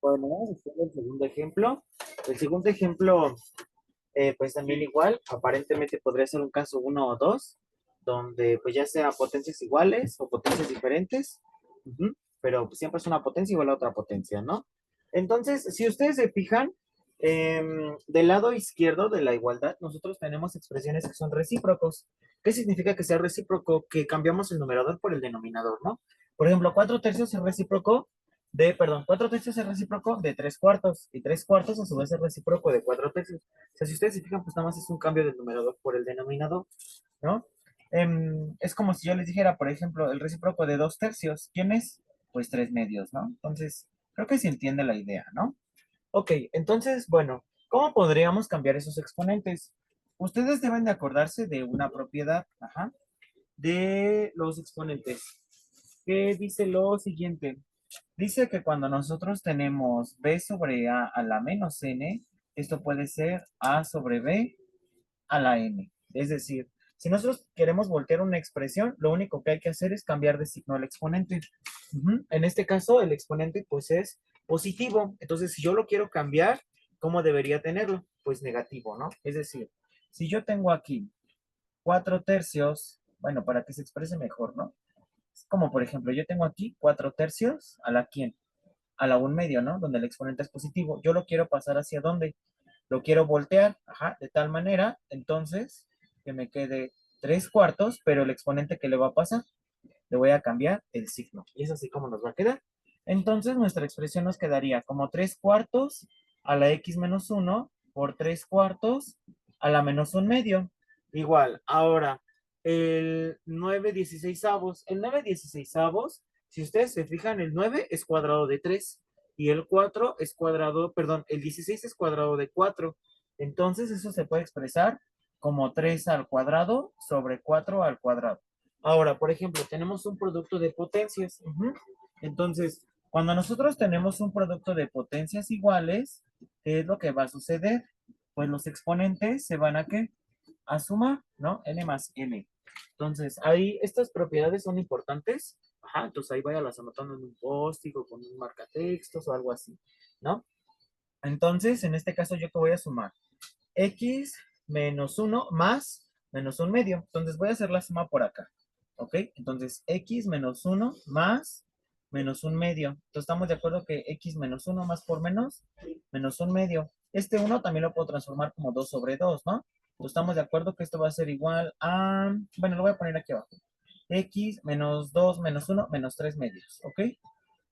Bueno, vamos a hacer el segundo ejemplo. El segundo ejemplo, pues también igual, aparentemente podría ser un caso uno o 2, donde pues ya sea potencias iguales o potencias diferentes, pero pues, siempre es una potencia igual a otra potencia, ¿no? Entonces, si ustedes se fijan, del lado izquierdo de la igualdad, nosotros tenemos expresiones que son recíprocos. ¿Qué significa que sea recíproco? Que cambiamos el numerador por el denominador, ¿no? Por ejemplo, 4 tercios es recíproco perdón, 4 tercios es recíproco de 3 cuartos, y 3 cuartos a su vez es recíproco de 4 tercios. O sea, si ustedes se fijan, pues nada más es un cambio del numerador por el denominador, ¿no? Es como si yo les dijera, por ejemplo, el recíproco de 2 tercios, ¿quién es? Pues 3 medios, ¿no? Entonces, creo que se entiende la idea, ¿no? Ok, entonces, bueno, ¿cómo podríamos cambiar esos exponentes? Ustedes deben de acordarse de una propiedad, de los exponentes, que dice lo siguiente. Dice que cuando nosotros tenemos b sobre a la menos n, esto puede ser a sobre b a la n. Es decir, si nosotros queremos voltear una expresión, lo único que hay que hacer es cambiar de signo al exponente. En este caso, el exponente pues es positivo. Entonces, si yo lo quiero cambiar, ¿cómo debería tenerlo? Pues negativo, ¿no? Es decir, si yo tengo aquí 4 tercios, bueno, para que se exprese mejor, ¿no? Como por ejemplo, yo tengo aquí 4 tercios a la quién, a la 1 medio, ¿no? Donde el exponente es positivo. Yo lo quiero pasar hacia dónde? Lo quiero voltear, de tal manera, entonces, que me quede 3 cuartos, pero el exponente que le va a pasar, le voy a cambiar el signo. Y es así como nos va a quedar. Entonces, nuestra expresión nos quedaría como 3 cuartos a la x menos 1 por 3 cuartos a la menos 1 medio. Igual, ahora, el 9/16. El 9/16, si ustedes se fijan, el 9 es cuadrado de 3 y el 4 es cuadrado, perdón, el 16 es cuadrado de 4. Entonces, eso se puede expresar como 3 al cuadrado sobre 4 al cuadrado. Ahora, por ejemplo, tenemos un producto de potencias. Entonces, cuando nosotros tenemos un producto de potencias iguales, ¿qué es lo que va a suceder? Pues los exponentes se van a ¿qué? A sumar, ¿no? N más M. Entonces, ahí estas propiedades son importantes. Entonces ahí váyalas anotando en un post-it o con un marcatextos o algo así, ¿no? Entonces, en este caso, ¿yo qué voy a sumar? X menos 1 más menos 1 medio. Entonces, voy a hacer la suma por acá. ¿Ok? Entonces, X menos 1 más menos 1 medio. Entonces, estamos de acuerdo que X menos 1 más por menos 1 medio. Este 1 también lo puedo transformar como 2 sobre 2, ¿no? Entonces, estamos de acuerdo que esto va a ser igual a, bueno, lo voy a poner aquí abajo. X menos 2 menos 1 menos 3 medios, ¿ok?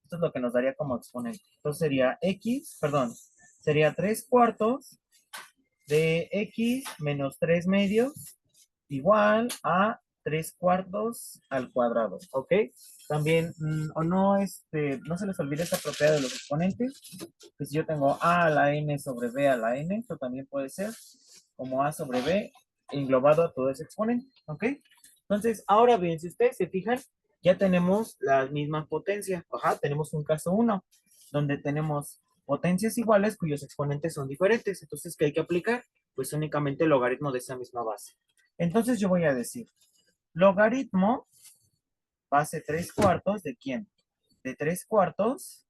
Esto es lo que nos daría como exponente. Entonces sería X, perdón, sería 3 cuartos de X menos 3 medios igual a 3 cuartos al cuadrado, ¿ok? También, o no, no se les olvide esta propiedad de los exponentes, que si yo tengo a la n sobre b a la n, esto también puede ser como a sobre b englobado a todo ese exponente, ¿ok? Entonces, ahora bien, si ustedes se fijan, ya tenemos las mismas potencias, tenemos un caso 1, donde tenemos potencias iguales cuyos exponentes son diferentes, entonces, ¿qué hay que aplicar? Pues únicamente el logaritmo de esa misma base. Entonces yo voy a decir, logaritmo base 3 cuartos de ¿quién? De 3 cuartos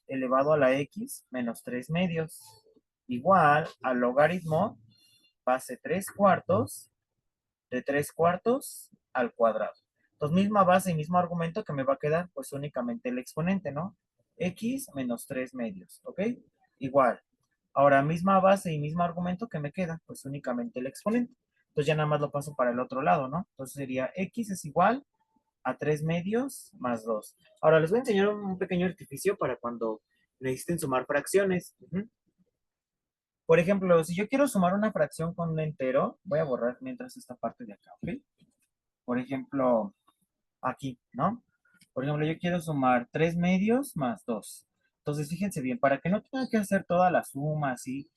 elevado a la x menos 3 medios, igual al logaritmo base 3 cuartos de 3 cuartos al cuadrado. Entonces, misma base y mismo argumento que me va a quedar, pues únicamente el exponente, ¿no? X menos 3 medios, ¿ok? Igual. Ahora, misma base y mismo argumento que me queda, pues únicamente el exponente. Entonces ya nada más lo paso para el otro lado, ¿no? Entonces sería X es igual a 3 medios más 2. Ahora les voy a enseñar un pequeño artificio para cuando necesiten sumar fracciones. Por ejemplo, si yo quiero sumar una fracción con un entero, voy a borrar mientras esta parte de acá, ¿ok? Por ejemplo, aquí, ¿no? Por ejemplo, yo quiero sumar 3 medios más 2. Entonces, fíjense bien, para que no tenga que hacer toda la suma así,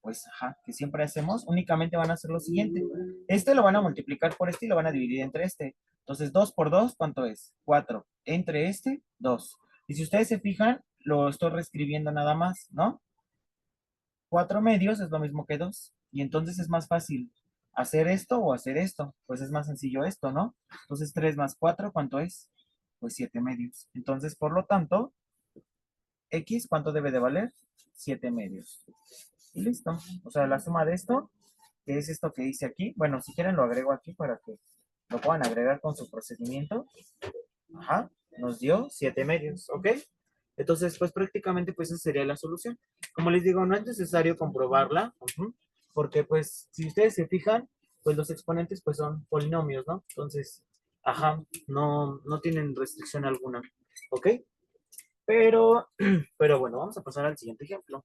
pues, que siempre hacemos, únicamente van a hacer lo siguiente. Este lo van a multiplicar por este y lo van a dividir entre este. Entonces, 2 por 2, ¿cuánto es? 4. Entre este, 2. Y si ustedes se fijan, lo estoy reescribiendo nada más, ¿no? 4 medios es lo mismo que 2. Y entonces es más fácil hacer esto o hacer esto. Pues es más sencillo esto, ¿no? Entonces 3 más 4, ¿cuánto es? Pues 7 medios. Entonces, por lo tanto, X, ¿cuánto debe de valer? 7 medios. Y listo. O sea, la suma de esto, que es esto que hice aquí. Bueno, si quieren lo agrego aquí para que lo puedan agregar con su procedimiento. Ajá, nos dio 7 medios, ¿ok? Entonces, pues prácticamente pues esa sería la solución. Como les digo, no es necesario comprobarla, porque pues si ustedes se fijan, pues los exponentes pues son polinomios, ¿no? Entonces, ajá, no tienen restricción alguna, ¿ok? Pero, pero bueno, vamos a pasar al siguiente ejemplo.